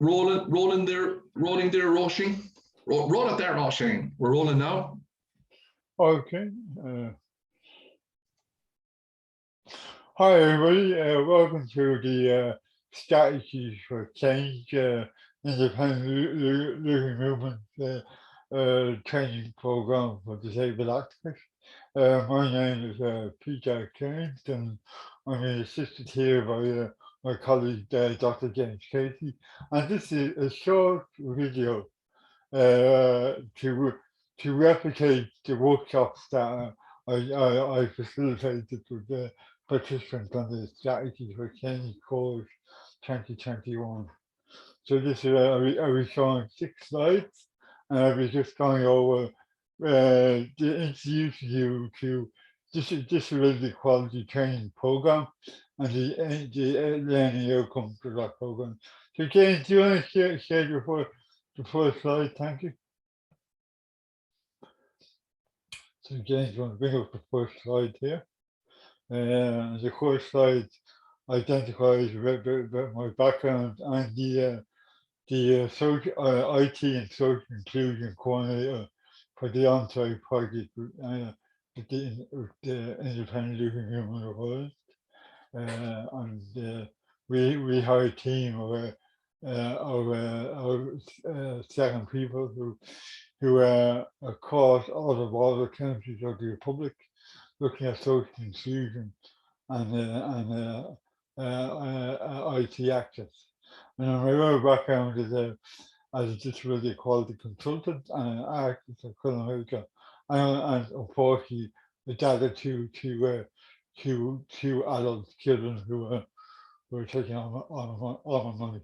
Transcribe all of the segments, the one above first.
rolling there, Roisin. Roll it there, Roisin. We're rolling now. Okay. Hi, everybody. Welcome to the Strategies for Change Independent Living Movement training program for disabled activists. My name is Peter Kearns, and I'm assisted here by my colleague Dr. James Casey. And this is a short video to replicate the workshops that I facilitated with the participants on the Strategy for Change course 2021. So this is I was showing 6 slides, and I was just going over introducing you to disability quality training program and the learning outcomes of that program. So James, do you want to share the first slide? Thank you. So James, want to bring up the first slide here. The first slide identifies my background and the IT and social inclusion coordinator for the on-site project with the Independent Living Human Rights. And we have a team of 7 people who are across all the border countries of the Republic, looking at social inclusion and IT access. And my real background is as a disability equality consultant and an architect across America, and unfortunately adapted to adult children who were taking on my money.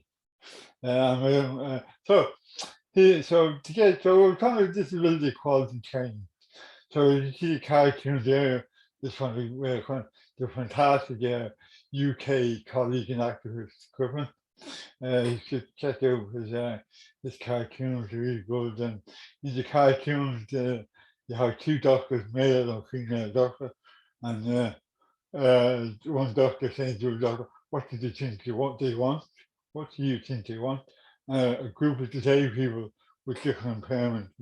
So we're talking about disability equality training. So you see the cartoon there. This one, the fantastic UK colleague and activist Griffin. You should check out his cartoons, really good. And in the cartoons, you have 2 doctors, male and female doctor, and one doctor saying to the doctor, "What do you think they want? What do you think they want?" A group of disabled people with different impairments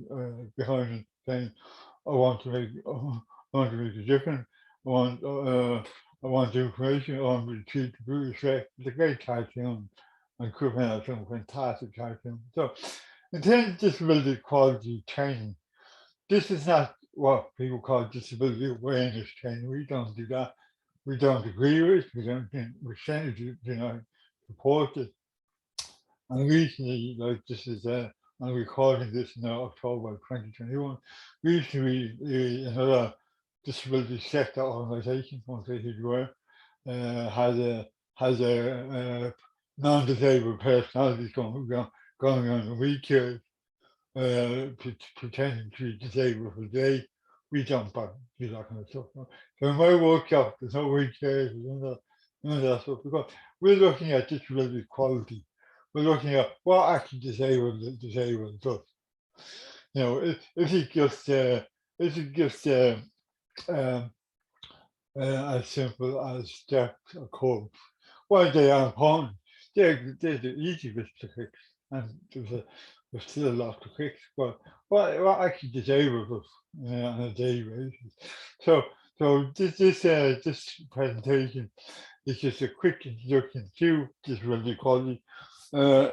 behind it saying, I want to make a difference. I want information. I want to treat the respect. It's a great cartoon, and Griffin has some fantastic cartoon. So, in terms of disability equality training, this is not what people call disability awareness training. We don't do that. We don't agree with it. We don't think we certainly do not support it. And recently, like this is I'm recording this in October 2021. Recently, another disability sector organisation, won't say who you were, has a non-disabled personality going on a wheelchair, pretending to be disabled for the day. We don't do that kind of stuff. So in my workshop, there's no wheelchairs, none of that stuff, because we're looking at disability equality. We're looking at what actually disabled does. You know, is it just as simple as steps or codes? Well, they are important. They're the easy bits to fix, and there's still a lot to fix. But what actually disables us on a daily basis? So this presentation is just a quick introduction to disability equality. And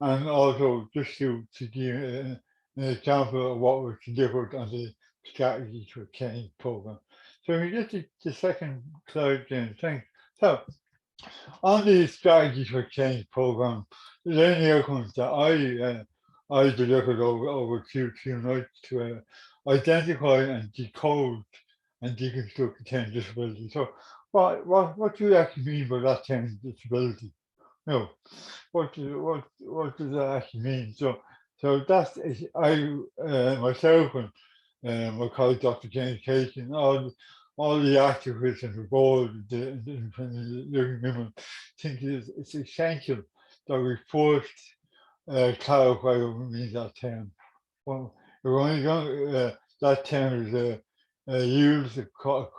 also just to give an example of what was delivered on the Strategies for Change program. So we get to the second slide, James. Thanks. So on the Strategies for Change program, the learning outcomes that I delivered over two nights to identify and decode and deconstruct the term disability. So what do you actually mean by that term disability? No, what does that actually mean? So that's myself and my colleague Dr. James Casey and all the activists and the board, the living women think it's essential that we first clarify what we mean that term. Well, we're only going that term is used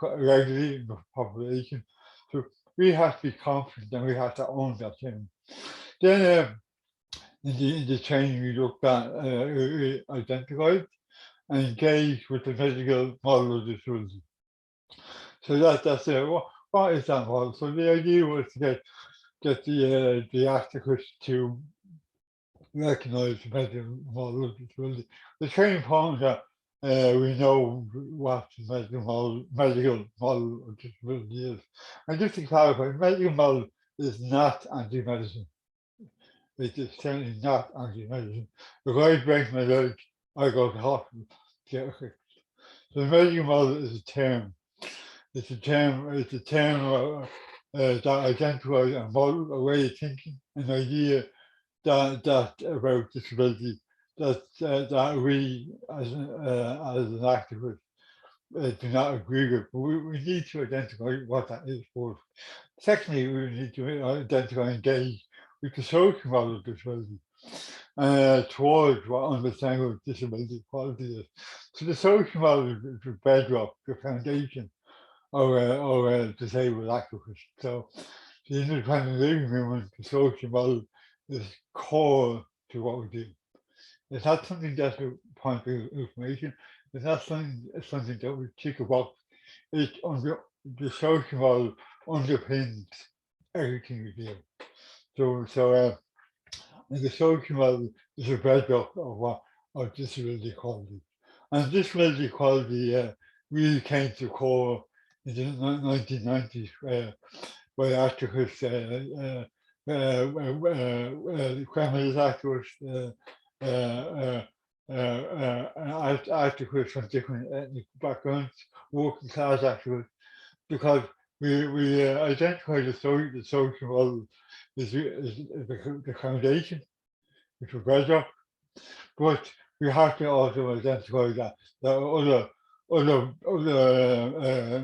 regularly in the population. So we have to be confident and we have to own that term. Then in the training we looked at, identified and engaged with the medical model of disability. So that's it. What is that model? So the idea was to get the activists to recognise the medical model of disability. The training forms that we know what the medical model of disability is. And just to clarify, medical model is not anti-medicine. It is certainly not anti-medicine. If I break my leg, I go to hospital to get it fixed. So the medical model is a term. It's a term that identifies a model, a way of thinking, an idea that about disability that we as an activist do not agree with. But we need to identify what that is first. Secondly, we need to identify and engage with the social model of disability towards what understanding of disability equality is. So the social model is the bedrock, the foundation of disabled activists. So the independent living movement, the social model, is core to what we do. It's not something that's a point of information. It's not something that we tick a box. It's the social model underpins everything we do. So the social model is a bedrock of disability equality. And disability equality really came to core in the 1990s by activists, feminist activists, activists from different ethnic backgrounds, working class activists, because we identify the social model is the foundation, which we're bedrock, but we have to also identify that other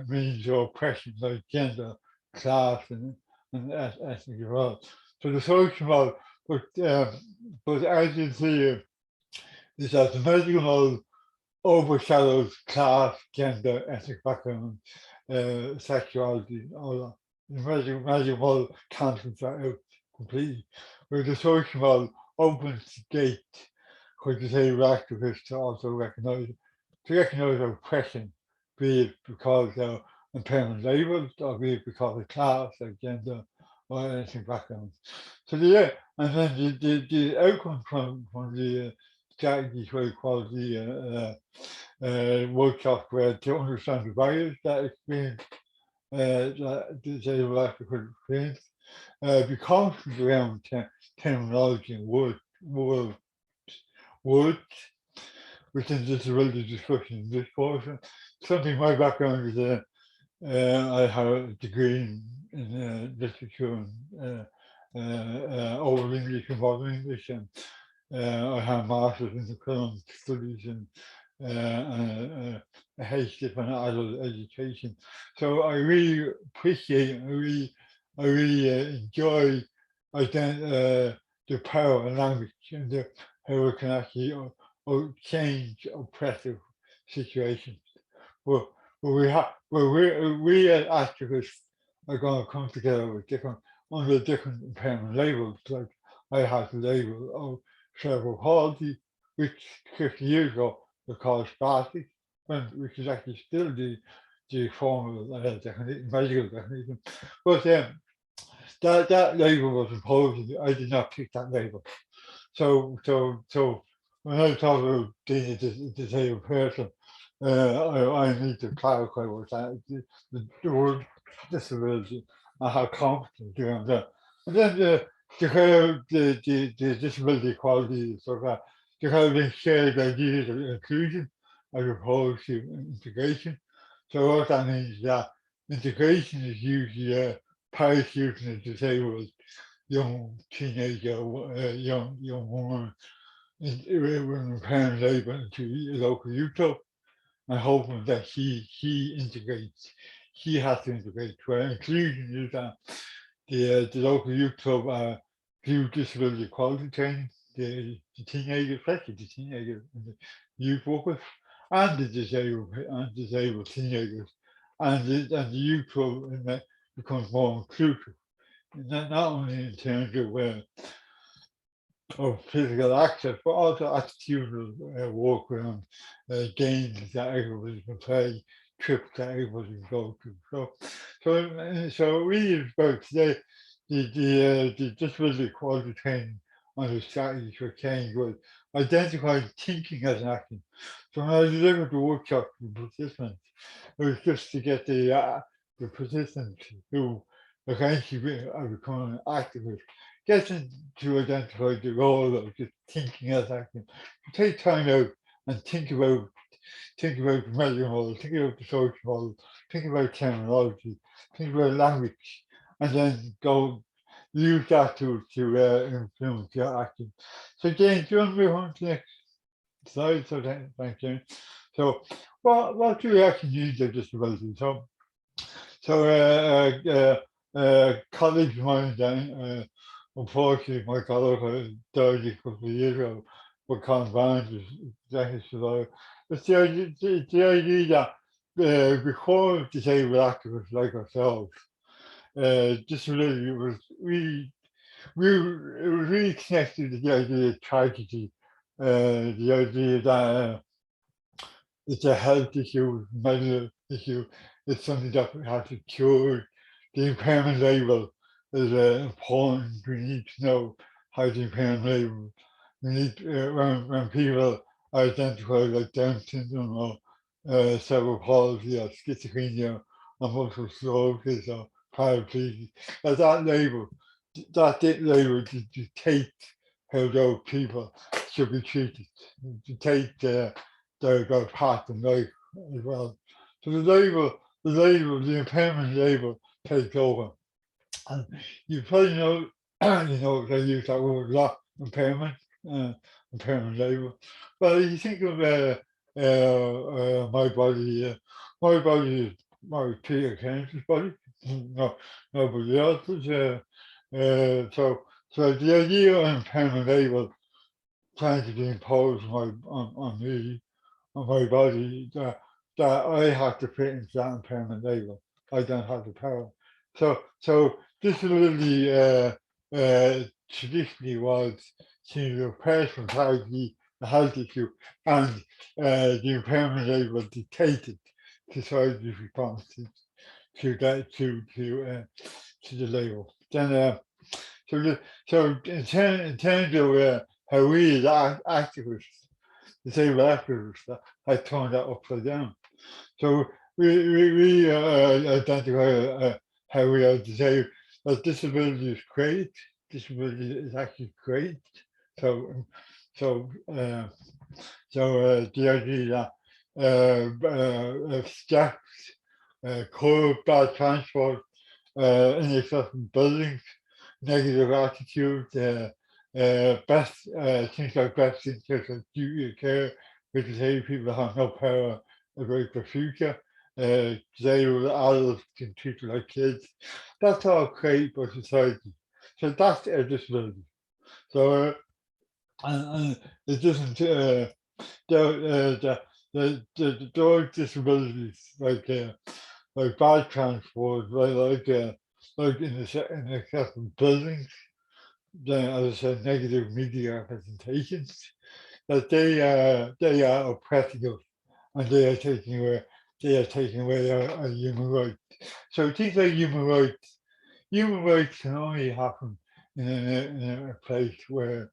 means of oppression like gender, class, and ethnic as well. So the social model, but as you see, is that the medical model overshadows class, gender, ethnic background, sexuality, all that. The medical model cancels that out completely, where the social model opens the gate for disabled activists to also recognise oppression, be it because of impairment labels or be it because of class or gender or ethnic background. So and then the outcome from the strategies for equality workshops were to understand the barriers that experience that disabled activists experience, be confident around terminology and words within disability discussion in this course. Something my background is I have a degree in literature and old English and modern English, and I have a master's in the film studies and a HDIP in adult education. So I really appreciate, I really enjoy the power of language and how it can actually change oppressive situations. But we as activists are going to come together with under different impairment labels. Like I had the label of cerebral palsy, which 50 years ago was called spastic, which is actually still the formal medical definition. But that label was imposed. I did not pick that label. So when I talk about being a disabled person, I need to clarify what that the word disability. I have confidence around that. And then the disability equality is sort of to have been shared ideas of inclusion as opposed to integration. So what that means is that integration is usually parachuting a disabled young teenager, young woman with impairment labor into a local youth club and hoping that she integrates. She has to integrate. Where inclusion is that the local youth club do disability equality training, the teenagers, especially the teenagers and the youth workers, and the disabled teenagers, and the youth club becomes more inclusive. Not only in terms of of physical access, but also attitudinal work around games that everybody can play, trips that everybody can go to. So really about today, the disability equality training on the strategies for change was identifying thinking as an action. So when I delivered the workshop to the participants, it was just to get the participants who eventually are becoming activists, get them to identify the role of just thinking as action. Take time out and think about the measure model, think about the social model, think about terminology, think about language, and then go use that to influence your action. So James, do you want to move on to the next slide? So thank you. So what do we actually use of disability? Colleagues of mine then, unfortunately, my colleague died a couple of years ago, but Con Barnes is exactly survived. It's the idea that before disabled activists like ourselves, disability was really, it was really connected to the idea of tragedy, the idea that it's a health issue, medical issue. It's something that we have to cure. The impairment label is important. We need to know how the impairment label. We need when people are identified like Down syndrome or cerebral palsy or schizophrenia or multiple sclerosis or paraplegia, that label dictates how those people should be treated. Dictate their path in life as well. So the impairment label takes over. And you probably know, they use that word a lot, impairment label. But if you think of my body, is my Peter Kearns' body, no, nobody else's. So the idea of impairment label trying to be imposed on me, on my body, that I have to fit into that impairment label. I don't have the power. So disability traditionally was to a person tragedy, the health issue, and the impairment label dictated society's response to that to the label. Then so in terms of how we as activists, disabled activists, had turned that upside down. So we identify how we are disabled. That disability is great. Disability is actually great. So the idea that steps, curb, bad transport, inaccessible buildings, negative attitude, best things like best interests of duty of care, which is how people have no power about the future. Disabled adults can treat like kids. That's all created by society. So that's a disability. So and it doesn't those disabilities like bad transport, like in accessible buildings, then as I said, negative media representations, that they are oppressive and they are taking away our human rights. So things like human rights can only happen in a place where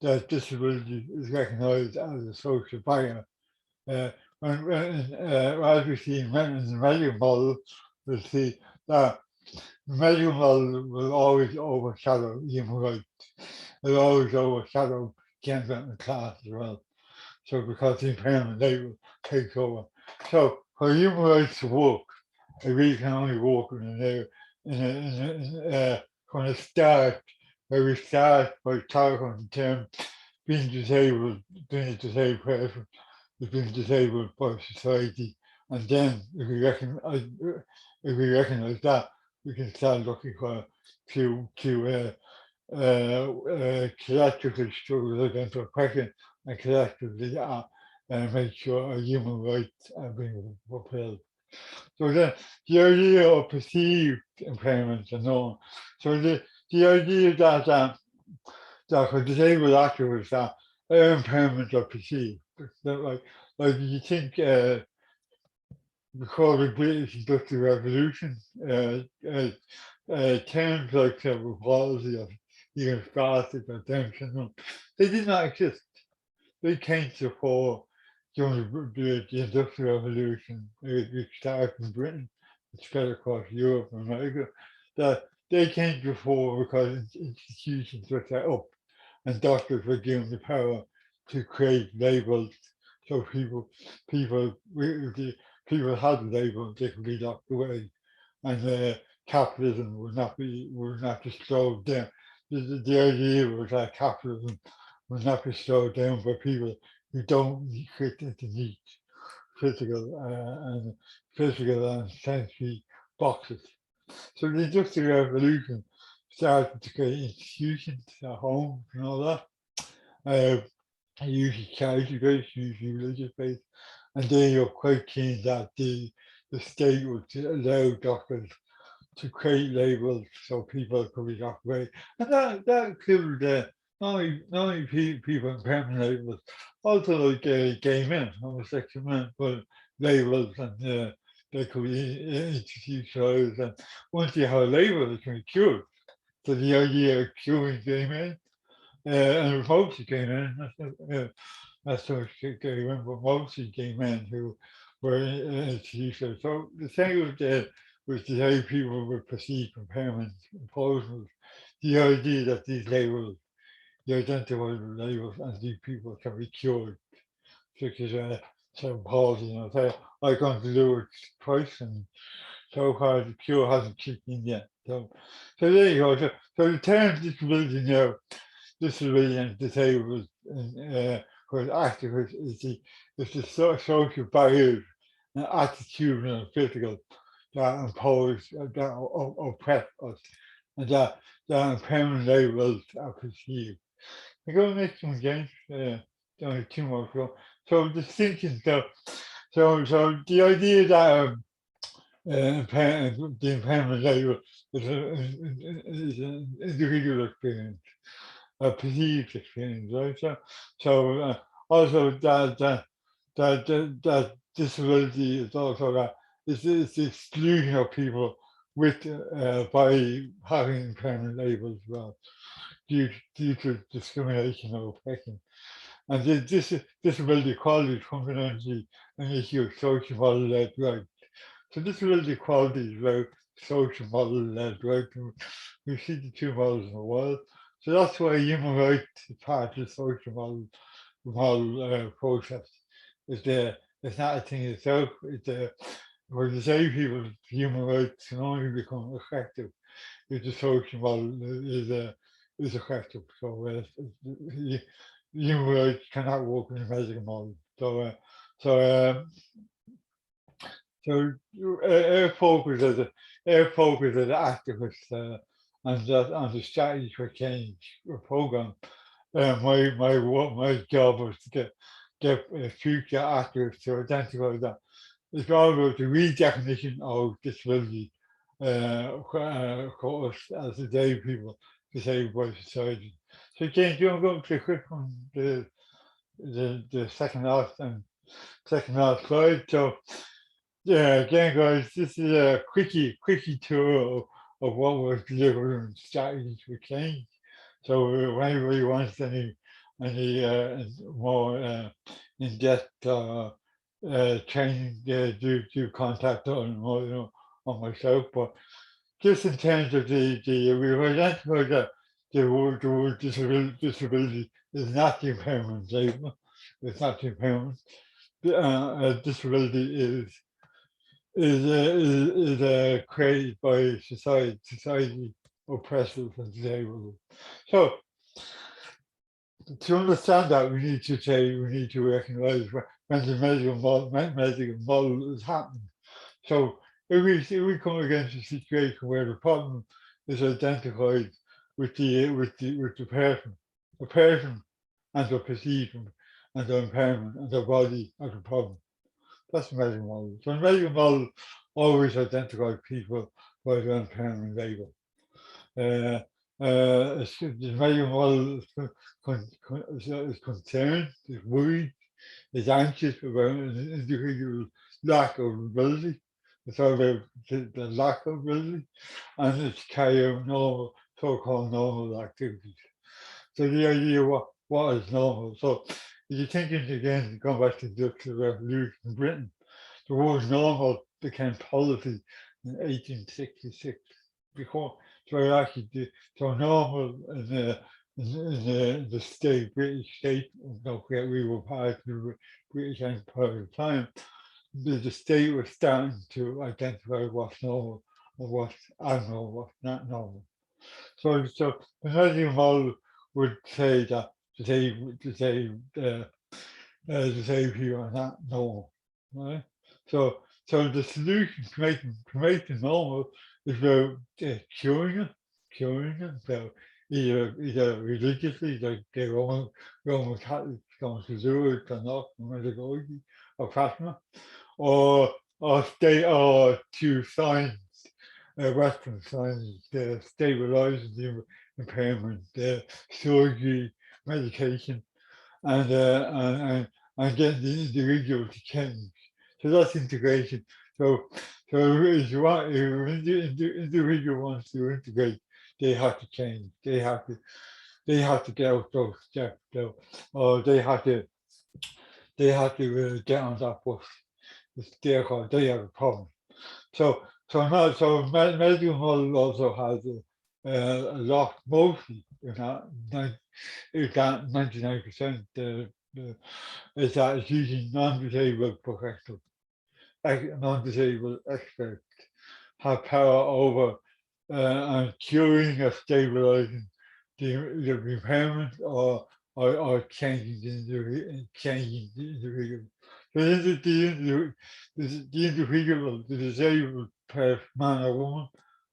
that disability is recognized as a social barrier. As we see in the medical model, we see that the medical model will always overshadow human rights. It will always overshadow gender and class as well. So because the impairment label takes over. So for human rights to work, it really can only work from the start, where we start by talking the term being disabled, being a disabled person is being disabled by society. And then if we recognize that, we can start looking for collectively struggle against oppression and collectively make sure our human rights are being upheld. So the idea of perceived impairments and all. So the idea that for disabled activists that their impairments are perceived. Like you think before the British Industrial Revolution, terms like cerebral palsy or even spastic or Down syndrome, they did not exist. They came to the fore during the Industrial Revolution, which started in Britain, it spread across Europe and America. That they came to the fore because institutions were set up and doctors were given the power to create labels, so people had labels they could be locked away, and capitalism would not be slowed down. The idea was that capitalism would not be slowed down by people who don't fit into neat physical and sensory boxes. So the Industrial Revolution started to create institutions at home and all that. Usually charity based, usually religious based, and they were quite keen that the state would allow doctors to create labels so people could be locked away. And that included not only people in permanent labels, also like gay men, homosexual men, but labels, and they could be institutionalized. And once you have a label, it can be cured. So the idea of curing gay men and mostly gay men, that's so gay men, but mostly gay men who were institutionalized. So the thing with the way people with perceived impairment imposed was the idea that these labels, the identifiable labels, and these people can be cured, such as cerebral palsy. Say, I gone to do it twice, and so far the cure hasn't kicked in yet. So there you go. So the term disability now, disability and disabled, and for activists is the social barriers and attitudinal and physical that impose, that oppress us, and that impairment labels are perceived. I go next one, James. Only two more to go. So distinction. So the idea that the impairment label is an individual experience, a perceived experience, right? So also that disability is also that it's the exclusion of people with by having impairment labels as well, due to discrimination or oppression. And this disability equality is fundamentally an issue of social model-led right. So disability equality is about social model-led right. We see the two models in the world. So that's why human rights is part of the social model process. It's not a thing itself. For disabled people, human rights can only become effective if the social model is effective. So human rights cannot work in a medical model. So our focus as activists on the strategy for change program. My job was to get future activists to identify that it's all about the redefinition of disability for us as disabled people, disabled by society. So James, do you want to go to the quick one, the second last slide? So yeah, again, guys, this is a quickie tour of what was delivered in strategies for change. So if anybody wants any more in-depth training, do contact on myself. But just in terms of we've identified that the word disability is not the impairment label. It's not the impairment. Disability is created by society oppressive and disabled. So to understand that, we need to recognize when the medical model is happening. So if we come against a situation where the problem is identified with the person and their perceiving and their impairment and their body as a problem. That's the medical model. So the medical model always identifies people by their impairment label. the medical model is concerned, is worried, is anxious about an individual's lack of ability. It's all about the lack of ability, and it's carry out normal, so-called normal activities. So the idea of what is normal. So if you're thinking again, going back to the Revolution in Britain, the word normal became policy in 1866. Before, so actually, so normal in the state, British state, don't forget we were part of the British Empire at the time, the state was starting to identify what's normal and what's abnormal, what's not normal. So the medical model would say that to say people are not normal, right? So the solution to make it normal is about curing it. So either religiously, like the Roman Catholics going to do it or not, pedagogy or Fatima, or to science, Western science, stabilizing the impairment, surgery, medication, and get the individual to change. So that's integration. So if you want, if the individual wants to integrate, they have to change. They have to get out those steps, or they have to get on that bus. Therefore, they have a problem. So medical model also has a lot, mostly, if not 99%, is that it's using non-disabled professionals, non-disabled experts have power over and curing or stabilizing the impairment or changing the individual. So the individual, the disabled man or woman,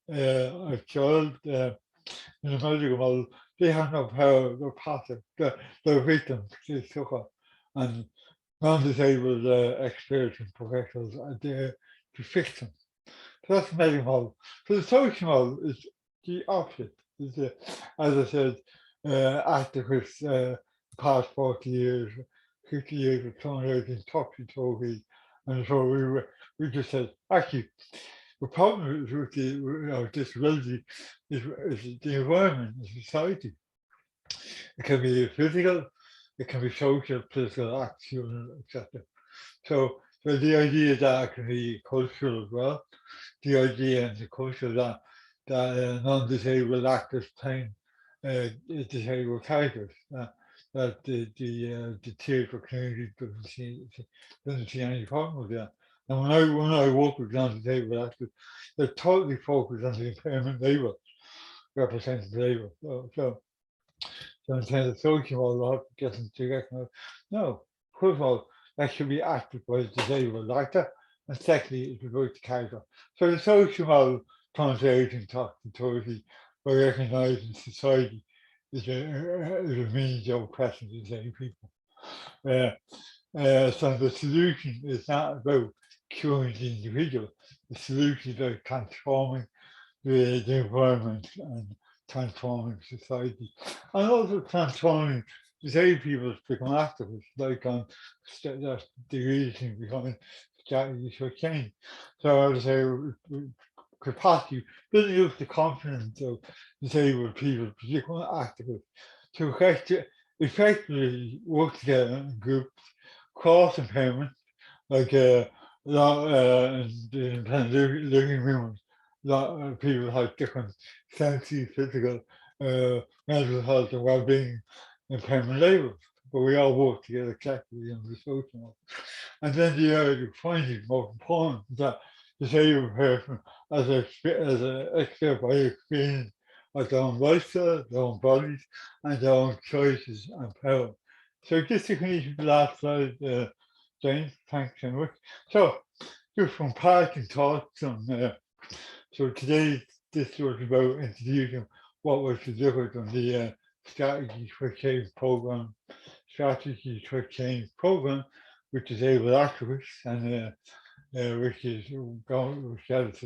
a child, in the medical model, they have no power, they're passive, they're victims, they suffer. And non-disabled experts and professionals are there to fix them. So that's the medical model. So the social model is the opposite. Is as I said, activists past 40 years, 50 years of thrown out in topsy-turvy. And so we just said, actually, the problem with the disability is the environment, the society. It can be physical, it can be social, political action, etc. So the idea that it can be cultural as well. The idea and the culture that non-disabled actors playing disabled characters. That the theatre community doesn't see any problem with that. And when I work with non-disabled actors, they're totally focused on the impairment they will represent the label. So in terms of social model, I have to get them to recognize, no, first of all, that should be acted by a disabled actor, and secondly, it should go to character. So the social model translating to authority by recognizing society is a means of oppressing disabled people. So the solution is not about curing the individual. The solution is about transforming the environment and transforming society, and also transforming disabled people to become activists, like on the reason behind strategies for change. So I would say capacity, building up the confidence of disabled people, particularly activists, to effectively work together in groups, cross impairment, like in living rooms. People have different sensory, physical, mental health and well-being impairment labels, but we all work together collectively in the social model. And then the finding most important that the disabled person as an expert by experience of their own lifestyle, their own bodies, and their own choices and power. So just to finish the last slide, James, thanks so much. So just from parting thoughts on so today this was about introducing what was delivered on the Strategies for Change program, which disabled activists and which has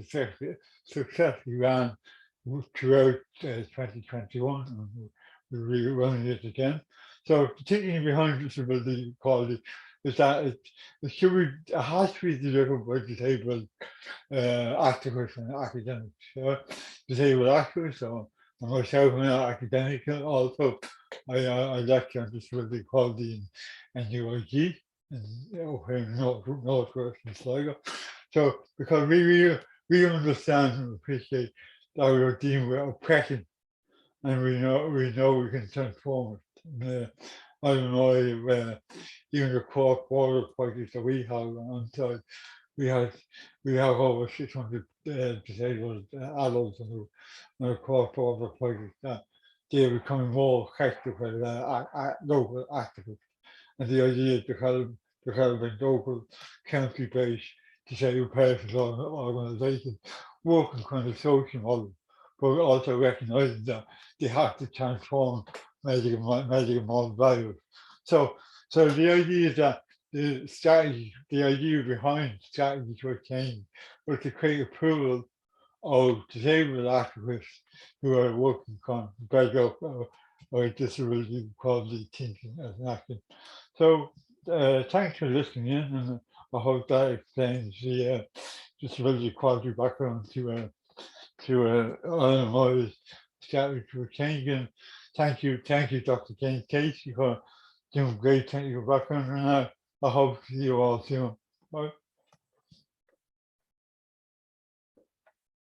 successfully ran throughout 2021, and we're running it again. So the thinking behind disability equality is that it has to be delivered by disabled activists and academics. Disabled activists, so myself, an academic, also I lecture on disability equality in UIG, and here in Northwest and Sligo. So because we understand and appreciate that we're dealing with oppression, and we know we can transform it. I don't know if even the cross-border projects that we have on site, we have over 600 disabled adults in the cross-border project that they're becoming more effective with local activists. And the idea is developing local county-based disabled persons organisations working kind of social model, but also recognising that they have to transform medical model values. So the idea is that the idea behind strategy for change was to create a pool of disabled activists who are working on better or disability equality thinking as an action. So thanks for listening in, and I hope that explains the disability equality background to my strategy for change. And thank you, Dr. Jane Casey, for doing great technical background, and I hope to see you all soon. Bye.